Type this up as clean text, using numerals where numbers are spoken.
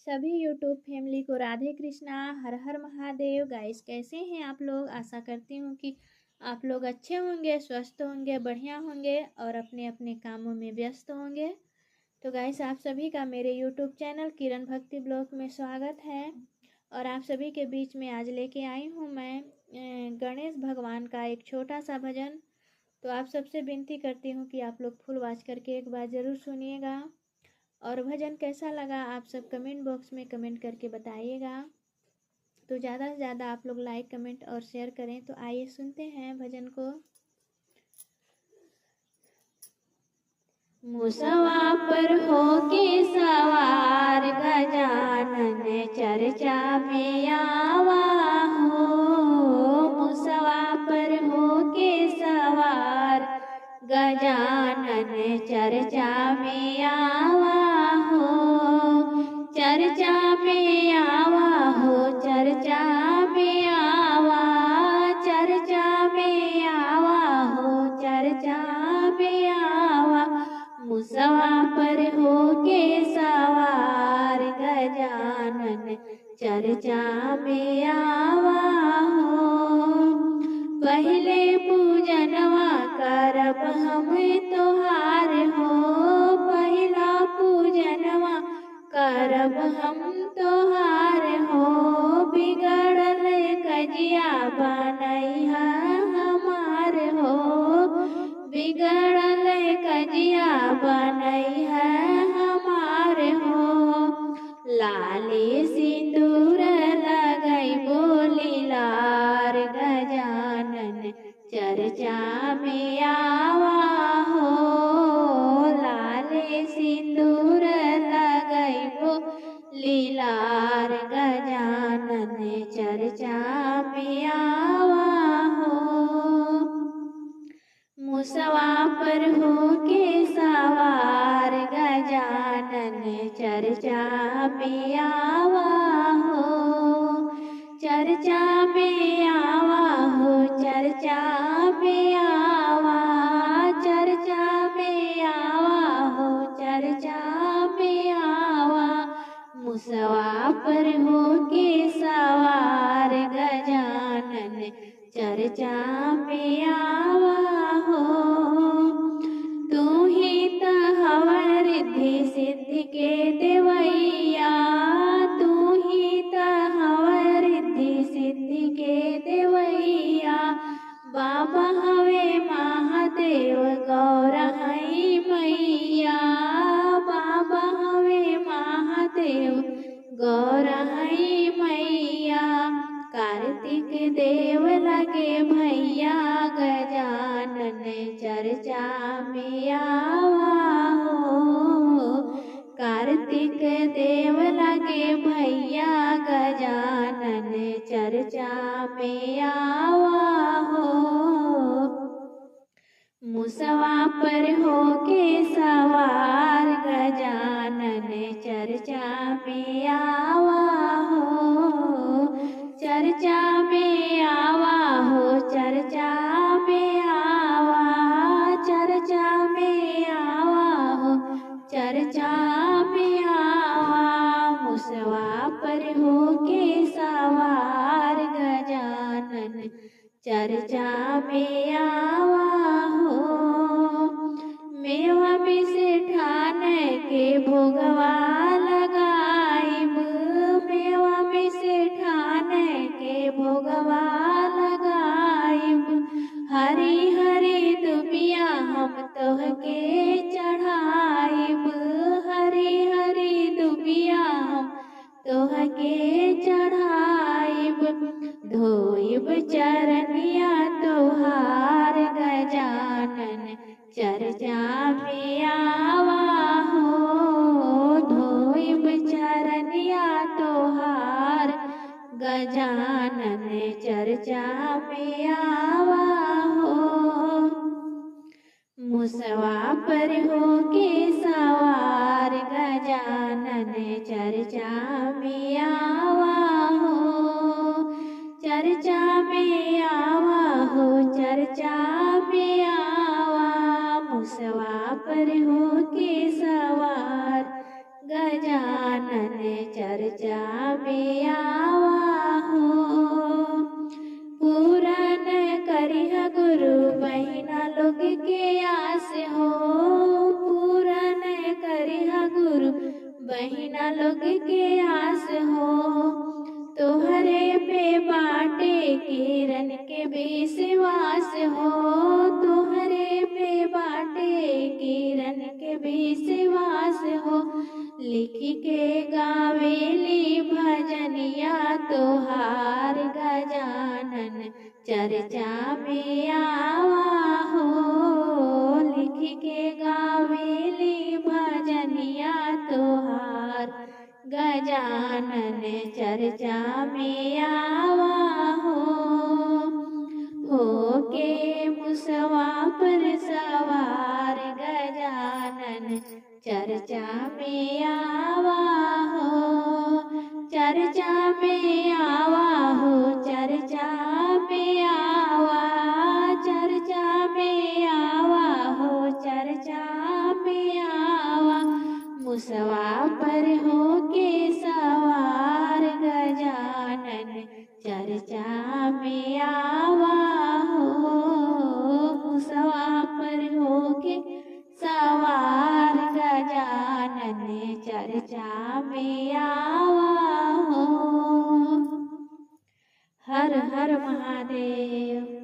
सभी YouTube family को राधे कृष्णा। हर हर Mahadev. Guys, कैसे हैं आप लोग? आशा करती हूँ कि आप लोग अच्छे होंगे, स्वस्थ होंगे, बढ़िया होंगे और अपने अपने कामों में व्यस्त होंगे। तो गाइस, आप सभी का मेरे यूट्यूब चैनल किरण भक्ति ब्लॉग में स्वागत है। और आप सभी के बीच में आज लेके आई हूँ मैं गणेश भगवान का एक छोटा सा भजन। तो आप सबसे विनती करती हूँ कि आप लोग फुल वॉच करके एक बार ज़रूर सुनिएगा। और भजन कैसा लगा आप सब कमेंट बॉक्स में कमेंट करके बताइएगा। तो ज़्यादा से ज़्यादा आप लोग लाइक, कमेंट और शेयर करें। तो आइए सुनते हैं भजन को। मुसवा पर होके सवार गजानन चर्चा में आवा हो। मुसवा पर होके सवार गजानन चर्चा में आवा हो। चर्चा में आवा हो, चर्चा में आवा, चर्चा में आवा हो, चर्चा में आवा। मुसवा पर होके सवार गजानन चर्चा में आवा हो। पहले पूजनवा करब हम तोहार हो। पहला पूजनवा करब हम तोहार हो। बिगड़ल कजिया बनैहा हमार हो। बिगड़ल कजिया बनैहा हमार हो। लाली सिंदूर लगैबो लीलार गजानन चर्चा में आवा हो। लाली सिंदूर लगैबो लीलार गजानन चर्चा में आवा हो। मुसवा पर होके सवार गजानन चर्चा में आवा हो। चर्चा में आवा हो, चर्चा में आवा, चर्चा में आवा हो, चर्चा में आवा। मुसवा पर होके सवार गजानन चर्चा में आवा हो। तू ही त हवा रिद्धि सिद्धि के देवैया। तू ही त हवा रिद्धि सिद्धि के देवैया। बाबा हवे महादेव गौर हई मैया। बाबा हवे महादेव गौर हई मैया। कार्तिक देव लगे भैया गजानन चर्चा में आवा हो। कार्तिक देव लगे भैया गजानन चर्चा में आवा हो। मुसवा पर होके सवार गजानन चर्चा में आवा हो। चर्चा में आवा हो, चर्चा में आवा, चर्चा में आवा हो, चर्चा में आवा। मुसवा पर होके सवार गजानन चर्चा में आवा हो। मेवा मिष्ठान के भोगवा लगाइब। मेवा मिष्ठान के भोगवा लगाइब। हरी हरी दुबिया हम तोहके चढ़ाइब। हरी हरी दुबिया हम तोहके चढ़ाइब। धोइब चरनिया तोहार गजानन चर्चा में आवा हो। धोइब चरनिया तोहार गजानन चर्चा में आवा हो। मुसवा पर होके सवार गजानन चर्चा में आवा हो। चर्चा में आवा हो, चर्चा में आवा। मुसवा पर होके सवार गजानन चर्चा बहिना लोग के आस हो, तोहरे पे बाटे किरण के विश्वास हो, तोहरे पे बाटे किरण के विश्वास हो। लिखी के गावेली भजनिया तोहार गजानन, चर्चा में आवा हो। लिखी के गावेली भजनिया तोहार गजानन, चर्चा में आवा हो के मुसवा पर सवार गजानन, चर्चा में आवा हो, चर्चा में आवा हो, चर्चा में आवा, चर्चा में आवा हो, चर्चा में आवा। मुसवा पर हो के सवार गजानन, चर्चा में आवा हो। मुसवा पर हो के सवार गजानन, चर्चा में आवा हो। हर हर महादेव।